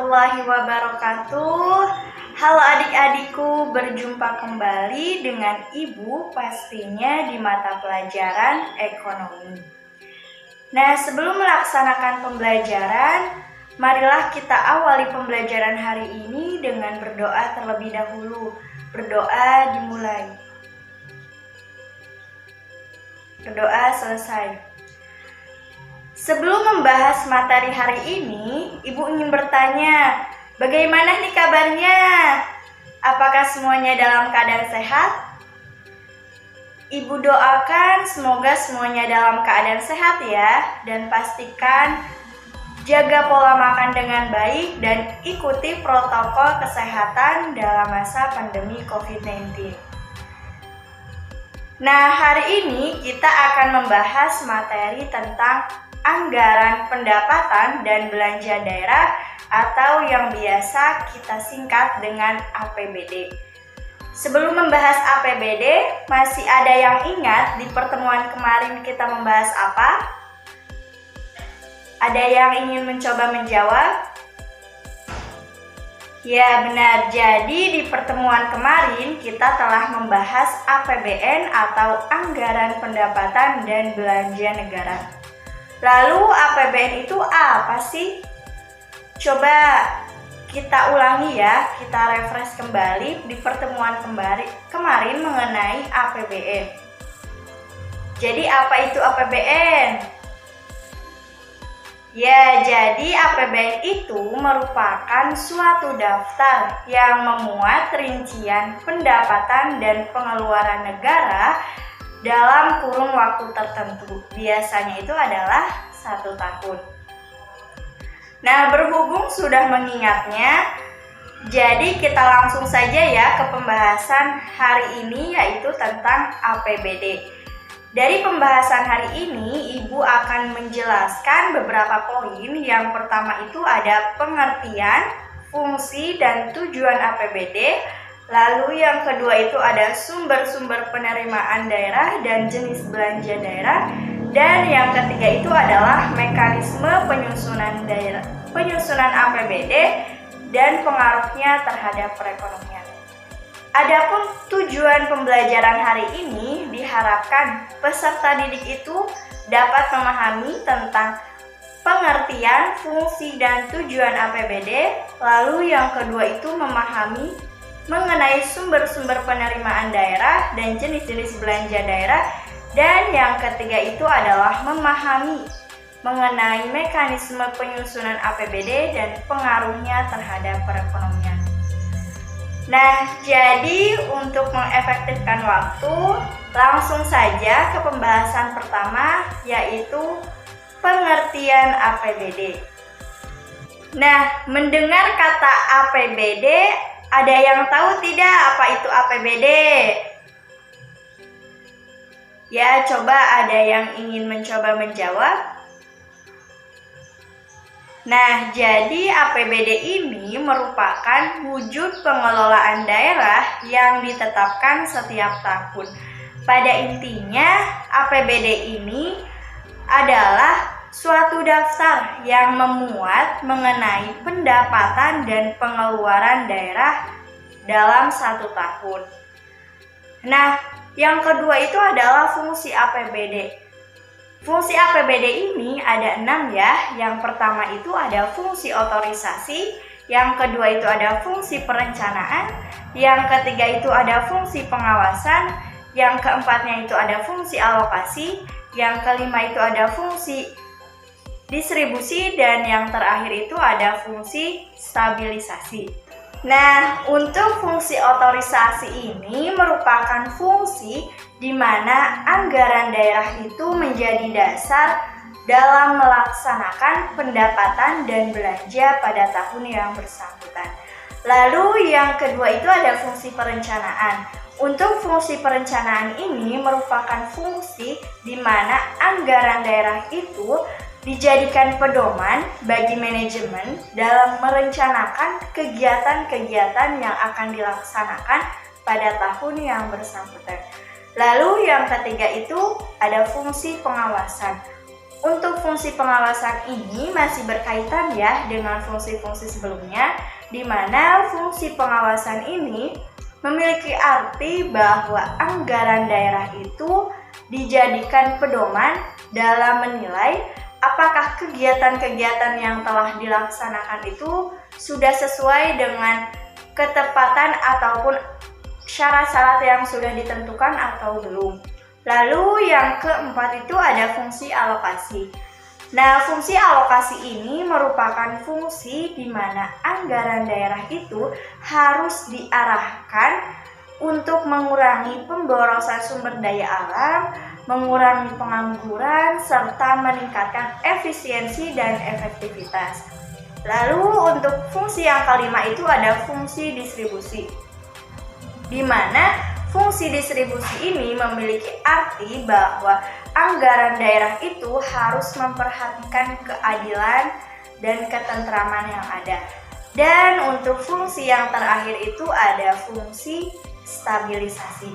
warahmatullahi wabarakatuh. Halo adik-adikku, berjumpa kembali dengan Ibu pastinya di mata pelajaran ekonomi. Nah, sebelum melaksanakan pembelajaran, marilah kita awali pembelajaran hari ini dengan berdoa terlebih dahulu. Berdoa dimulai. Berdoa selesai. Sebelum membahas materi hari ini, Ibu ingin bertanya, bagaimana nih kabarnya? Apakah semuanya dalam keadaan sehat? Ibu doakan semoga semuanya dalam keadaan sehat ya, dan pastikan jaga pola makan dengan baik dan ikuti protokol kesehatan dalam masa pandemi COVID-19. Nah, hari ini kita akan membahas materi tentang anggaran pendapatan dan belanja daerah atau yang biasa kita singkat dengan APBD. Sebelum membahas APBD, masih ada yang ingat di pertemuan kemarin kita membahas apa? Ada yang ingin mencoba menjawab? Ya benar, jadi di pertemuan kemarin kita telah membahas APBN atau Anggaran Pendapatan dan Belanja Negara. Lalu APBN itu apa sih? Coba kita ulangi ya, kita refresh kembali di pertemuan kemarin mengenai APBN. Jadi apa itu APBN? Ya, jadi APBN itu merupakan suatu daftar yang memuat rincian pendapatan dan pengeluaran negara dalam kurun waktu tertentu. Biasanya itu adalah 1 tahun. Nah, berhubung sudah mengingatnya, jadi kita langsung saja ya ke pembahasan hari ini, yaitu tentang APBD. Dari pembahasan hari ini, Ibu akan menjelaskan beberapa poin. Yang pertama itu ada pengertian, fungsi, dan tujuan APBD. Lalu yang kedua itu ada sumber-sumber penerimaan daerah dan jenis belanja daerah. Dan yang ketiga itu adalah mekanisme penyusunan APBD dan pengaruhnya terhadap perekonomian. Adapun tujuan pembelajaran hari ini diharapkan peserta didik itu dapat memahami tentang pengertian, fungsi, dan tujuan APBD. Lalu yang kedua itu memahami mengenai sumber-sumber penerimaan daerah dan jenis-jenis belanja daerah. Dan yang ketiga itu adalah memahami mengenai mekanisme penyusunan APBD dan pengaruhnya terhadap perekonomian. Nah, jadi untuk mengefektifkan waktu, langsung saja ke pembahasan pertama, yaitu pengertian APBD. Nah, mendengar kata APBD, ada yang tahu tidak apa itu APBD? Ya, coba ada yang ingin mencoba menjawab. Nah, jadi APBD ini merupakan wujud pengelolaan daerah yang ditetapkan setiap tahun. Pada intinya, APBD ini adalah suatu daftar yang memuat mengenai pendapatan dan pengeluaran daerah dalam 1 tahun. Nah, yang kedua itu adalah fungsi APBD. Fungsi APBD ini ada 6 ya. Yang pertama itu ada fungsi otorisasi, yang kedua itu ada fungsi perencanaan, yang ketiga itu ada fungsi pengawasan, yang keempatnya itu ada fungsi alokasi, yang kelima itu ada fungsi distribusi, dan yang terakhir itu ada fungsi stabilisasi. Nah, untuk fungsi otorisasi ini merupakan fungsi di mana anggaran daerah itu menjadi dasar dalam melaksanakan pendapatan dan belanja pada tahun yang bersangkutan. Lalu yang kedua itu ada fungsi perencanaan. Untuk fungsi perencanaan ini merupakan fungsi di mana anggaran daerah itu dijadikan pedoman bagi manajemen dalam merencanakan kegiatan-kegiatan yang akan dilaksanakan pada tahun yang bersangkutan. Lalu yang ketiga itu ada fungsi pengawasan. Untuk fungsi pengawasan ini masih berkaitan ya dengan fungsi-fungsi sebelumnya, di mana fungsi pengawasan ini memiliki arti bahwa anggaran daerah itu dijadikan pedoman dalam menilai apakah kegiatan-kegiatan yang telah dilaksanakan itu sudah sesuai dengan ketepatan ataupun syarat-syarat yang sudah ditentukan atau belum. Lalu yang keempat itu ada fungsi alokasi. Nah, fungsi alokasi ini merupakan fungsi di mana anggaran daerah itu harus diarahkan untuk mengurangi pemborosan sumber daya alam, mengurangi pengangguran, serta meningkatkan efisiensi dan efektivitas. Lalu untuk fungsi yang kelima itu ada fungsi distribusi, di mana fungsi distribusi ini memiliki arti bahwa anggaran daerah itu harus memperhatikan keadilan dan ketentraman yang ada. Dan untuk fungsi yang terakhir itu ada fungsi stabilisasi.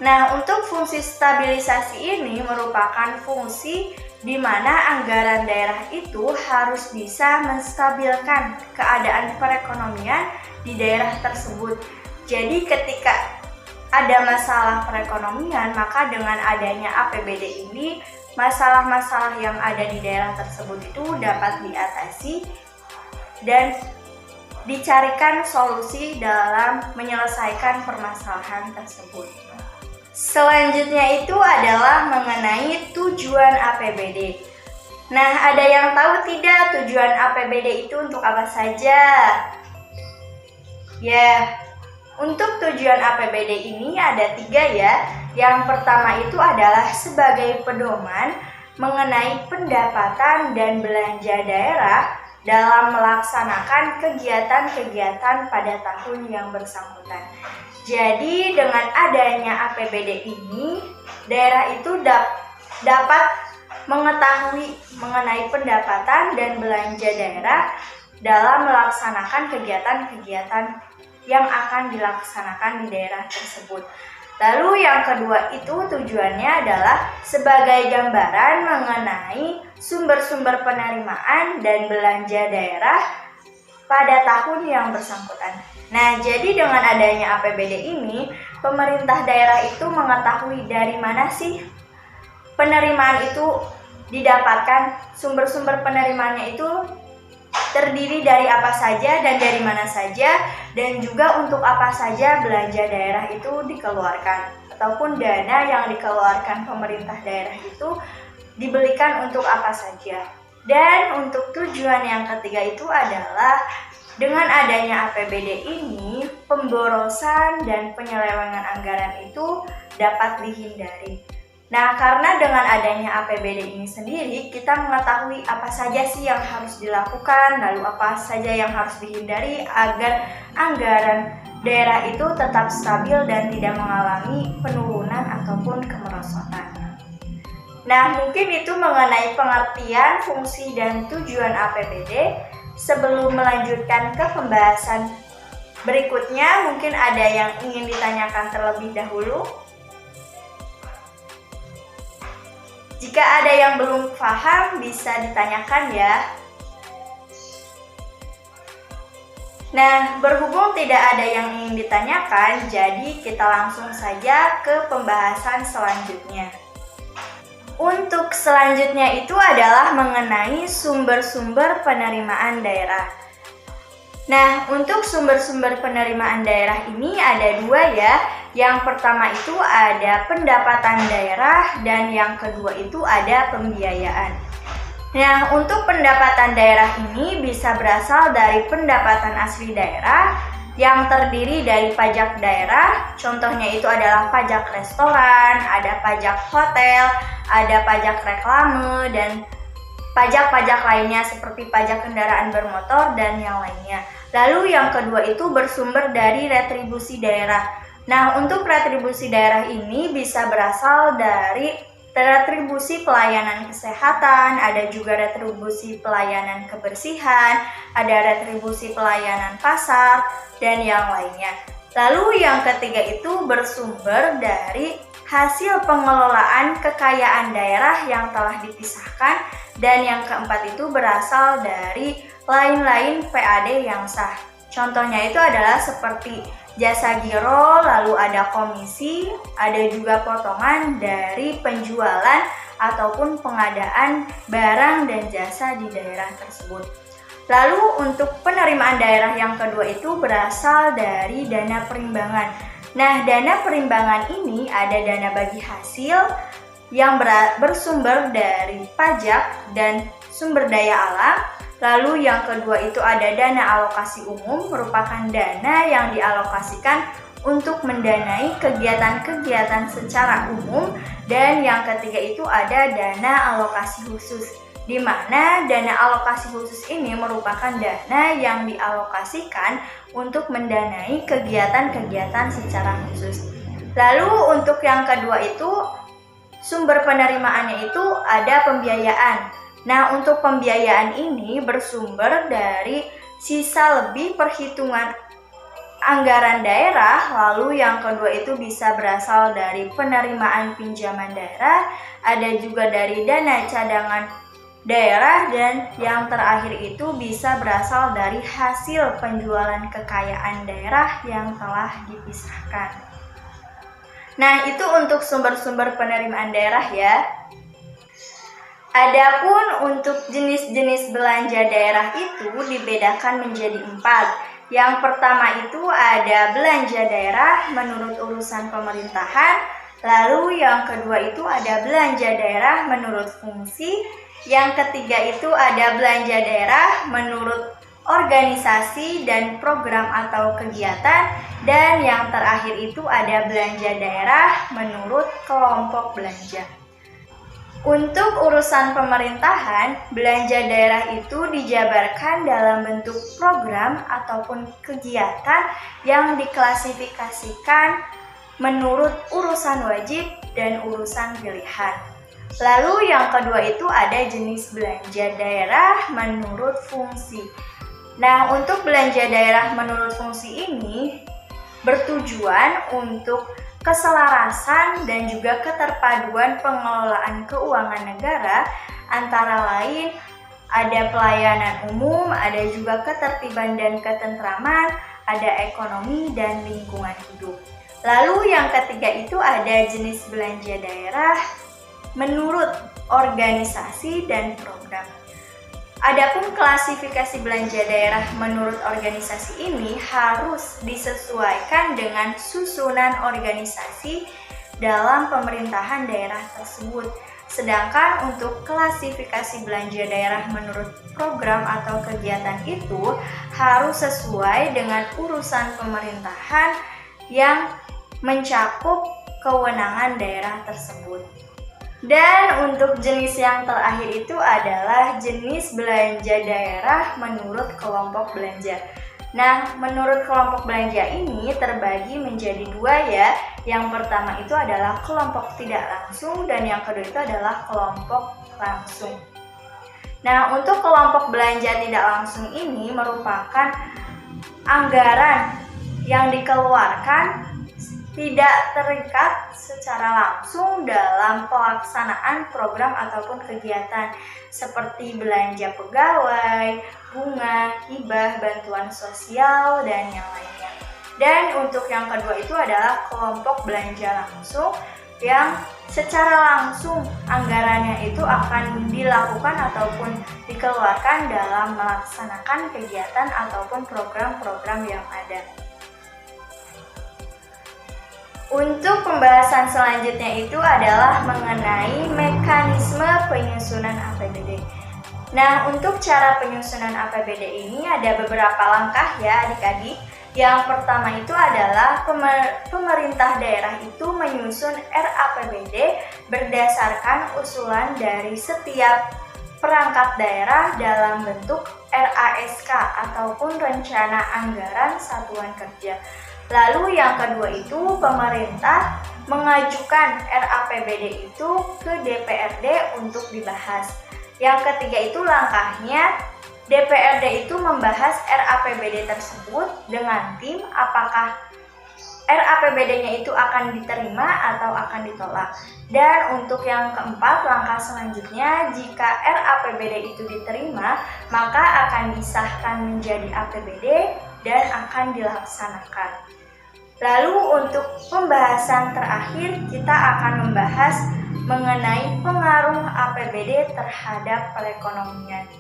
Nah, untuk fungsi stabilisasi ini merupakan fungsi di mana anggaran daerah itu harus bisa menstabilkan keadaan perekonomian di daerah tersebut. Jadi ketika ada masalah perekonomian, maka dengan adanya APBD ini, masalah-masalah yang ada di daerah tersebut itu dapat diatasi dan dicarikan solusi dalam menyelesaikan permasalahan tersebut. Selanjutnya itu adalah mengenai tujuan APBD. Nah, ada yang tahu tidak tujuan APBD itu untuk apa saja? Ya, untuk tujuan APBD ini ada 3 ya. Yang pertama itu adalah sebagai pedoman mengenai pendapatan dan belanja daerah dalam melaksanakan kegiatan-kegiatan pada tahun yang bersangkutan. Jadi dengan adanya APBD ini, daerah itu dapat mengetahui mengenai pendapatan dan belanja daerah dalam melaksanakan kegiatan-kegiatan yang akan dilaksanakan di daerah tersebut. Lalu yang kedua itu tujuannya adalah sebagai gambaran mengenai sumber-sumber penerimaan dan belanja daerah pada tahun yang bersangkutan. Nah, jadi dengan adanya APBD ini, pemerintah daerah itu mengetahui dari mana sih penerimaan itu didapatkan, sumber-sumber penerimaannya itu terdiri dari apa saja dan dari mana saja, dan juga untuk apa saja belanja daerah itu dikeluarkan, ataupun dana yang dikeluarkan pemerintah daerah itu dibelikan untuk apa saja. Dan untuk tujuan yang ketiga itu adalah dengan adanya APBD ini, pemborosan dan penyelewengan anggaran itu dapat dihindari. Nah, karena dengan adanya APBD ini sendiri, kita mengetahui apa saja sih yang harus dilakukan, lalu apa saja yang harus dihindari agar anggaran daerah itu tetap stabil dan tidak mengalami penurunan ataupun kemerosotan. Nah, mungkin itu mengenai pengertian, fungsi, dan tujuan APBD. Sebelum melanjutkan ke pembahasan berikutnya, mungkin ada yang ingin ditanyakan terlebih dahulu. Jika ada yang belum paham, bisa ditanyakan ya. Nah, berhubung tidak ada yang ingin ditanyakan, jadi kita langsung saja ke pembahasan selanjutnya. Untuk selanjutnya itu adalah mengenai sumber-sumber penerimaan daerah. Nah, untuk sumber-sumber penerimaan daerah ini ada 2 ya. Yang pertama itu ada pendapatan daerah dan yang kedua itu ada pembiayaan. Nah, untuk pendapatan daerah ini bisa berasal dari pendapatan asli daerah yang terdiri dari pajak daerah. Contohnya itu adalah pajak restoran, ada pajak hotel, ada pajak reklame, dan pajak-pajak lainnya seperti pajak kendaraan bermotor dan yang lainnya. Lalu yang kedua itu bersumber dari retribusi daerah. Nah, untuk retribusi daerah ini bisa berasal dari retribusi pelayanan kesehatan, ada juga retribusi pelayanan kebersihan, ada retribusi pelayanan pasar, dan yang lainnya. Lalu yang ketiga itu bersumber dari hasil pengelolaan kekayaan daerah yang telah dipisahkan, dan yang keempat itu berasal dari lain-lain PAD yang sah. Contohnya itu adalah seperti jasa giro, lalu ada komisi, ada juga potongan dari penjualan ataupun pengadaan barang dan jasa di daerah tersebut. Lalu untuk penerimaan daerah yang kedua itu berasal dari dana perimbangan. Nah, dana perimbangan ini ada dana bagi hasil yang bersumber dari pajak dan sumber daya alam. Lalu yang kedua itu ada dana alokasi umum, merupakan dana yang dialokasikan untuk mendanai kegiatan-kegiatan secara umum. Dan yang ketiga itu ada dana alokasi khusus, di mana dana alokasi khusus ini merupakan dana yang dialokasikan untuk mendanai kegiatan-kegiatan secara khusus. Lalu untuk yang kedua itu sumber penerimaannya itu ada pembiayaan. Nah, untuk pembiayaan ini bersumber dari sisa lebih perhitungan anggaran daerah. Lalu yang kedua itu bisa berasal dari penerimaan pinjaman daerah, ada juga dari dana cadangan daerah, dan yang terakhir itu bisa berasal dari hasil penjualan kekayaan daerah yang telah dipisahkan. Nah, itu untuk sumber-sumber penerimaan daerah ya. Adapun untuk jenis-jenis belanja daerah itu dibedakan menjadi 4. Yang pertama itu ada belanja daerah menurut urusan pemerintahan. Lalu yang kedua itu ada belanja daerah menurut fungsi. Yang ketiga itu ada belanja daerah menurut organisasi dan program atau kegiatan. Dan yang terakhir itu ada belanja daerah menurut kelompok belanja. Untuk urusan pemerintahan, belanja daerah itu dijabarkan dalam bentuk program ataupun kegiatan yang diklasifikasikan menurut urusan wajib dan urusan pilihan. Lalu yang kedua itu ada jenis belanja daerah menurut fungsi. Nah, untuk belanja daerah menurut fungsi ini bertujuan untuk keselarasan dan juga keterpaduan pengelolaan keuangan negara, antara lain ada pelayanan umum, ada juga ketertiban dan ketentraman, ada ekonomi dan lingkungan hidup. Lalu yang ketiga itu ada jenis belanja daerah menurut organisasi dan program. Adapun klasifikasi belanja daerah menurut organisasi ini harus disesuaikan dengan susunan organisasi dalam pemerintahan daerah tersebut. Sedangkan untuk klasifikasi belanja daerah menurut program atau kegiatan itu harus sesuai dengan urusan pemerintahan yang mencakup kewenangan daerah tersebut. Dan untuk jenis yang terakhir itu adalah jenis belanja daerah menurut kelompok belanja. Nah, menurut kelompok belanja ini terbagi menjadi 2 ya. Yang pertama itu adalah kelompok tidak langsung dan yang kedua itu adalah kelompok langsung. Nah, untuk kelompok belanja tidak langsung ini merupakan anggaran yang dikeluarkan tidak terikat secara langsung dalam pelaksanaan program ataupun kegiatan seperti belanja pegawai, bunga, hibah, bantuan sosial, dan yang lainnya. Dan untuk yang kedua itu adalah kelompok belanja langsung yang secara langsung anggarannya itu akan dilakukan ataupun dikeluarkan dalam melaksanakan kegiatan ataupun program-program yang ada. Untuk pembahasan selanjutnya itu adalah mengenai mekanisme penyusunan APBD. Nah, untuk cara penyusunan APBD ini ada beberapa langkah ya adik-adik. Yang pertama itu adalah pemerintah daerah itu menyusun RAPBD berdasarkan usulan dari setiap perangkat daerah dalam bentuk RASK ataupun Rencana Anggaran Satuan Kerja. Lalu yang kedua itu pemerintah mengajukan RAPBD itu ke DPRD untuk dibahas. Yang ketiga itu langkahnya DPRD itu membahas RAPBD tersebut dengan tim apakah RAPBD-nya itu akan diterima atau akan ditolak. Dan untuk yang keempat, langkah selanjutnya, jika RAPBD itu diterima, maka akan disahkan menjadi APBD dan akan dilaksanakan. Lalu untuk pembahasan terakhir, kita akan membahas mengenai pengaruh APBD terhadap perekonomian.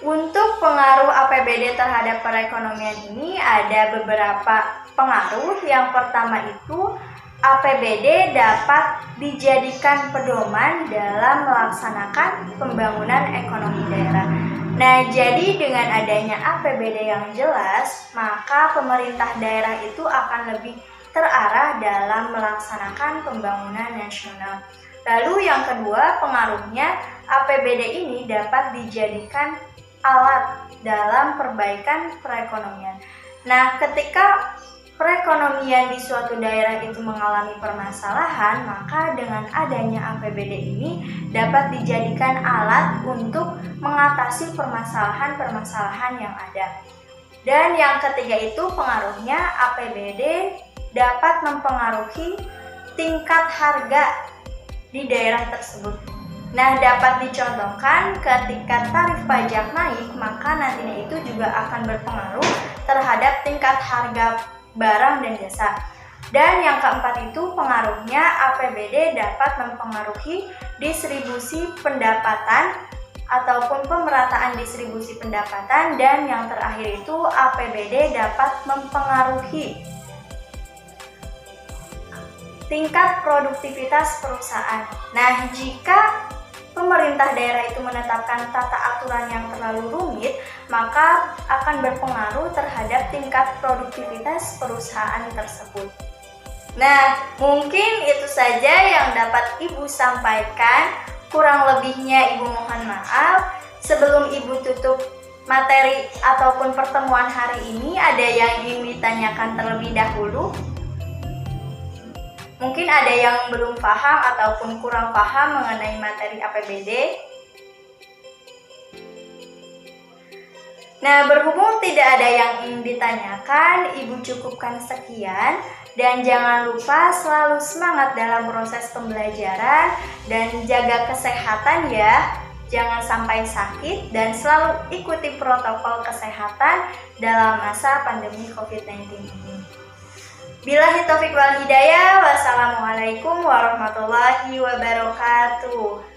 Untuk pengaruh APBD terhadap perekonomian ini ada beberapa pengaruh. Yang pertama itu, APBD dapat dijadikan pedoman dalam melaksanakan pembangunan ekonomi daerah. Nah, jadi dengan adanya APBD yang jelas, maka pemerintah daerah itu akan lebih terarah dalam melaksanakan pembangunan nasional. Lalu yang kedua, pengaruhnya APBD ini dapat dijadikan alat dalam perbaikan perekonomian. Nah, ketika perekonomian di suatu daerah itu mengalami permasalahan, maka dengan adanya APBD ini dapat dijadikan alat untuk mengatasi permasalahan-permasalahan yang ada. Dan yang ketiga itu pengaruhnya APBD dapat mempengaruhi tingkat harga di daerah tersebut. Nah, dapat dicontohkan ketika tarif pajak naik, maka nantinya itu juga akan berpengaruh terhadap tingkat harga barang dan jasa. Dan yang keempat itu pengaruhnya APBD dapat mempengaruhi distribusi pendapatan ataupun pemerataan distribusi pendapatan. Dan yang terakhir itu APBD dapat mempengaruhi tingkat produktivitas perusahaan. Nah, jika pemerintah daerah itu menetapkan tata aturan yang terlalu rumit, maka akan berpengaruh terhadap tingkat produktivitas perusahaan tersebut. Nah, mungkin itu saja yang dapat Ibu sampaikan. Kurang lebihnya Ibu mohon maaf. Sebelum Ibu tutup materi ataupun pertemuan hari ini, ada yang ingin ditanyakan terlebih dahulu? Mungkin ada yang belum paham ataupun kurang paham mengenai materi APBD. Nah, berhubung tidak ada yang ingin ditanyakan, Ibu cukupkan sekian. Dan jangan lupa selalu semangat dalam proses pembelajaran dan jaga kesehatan ya. Jangan sampai sakit dan selalu ikuti protokol kesehatan dalam masa pandemi COVID-19 ini. Billahi taufiq wal hidayah. Wassalamualaikum warahmatullahi wabarakatuh.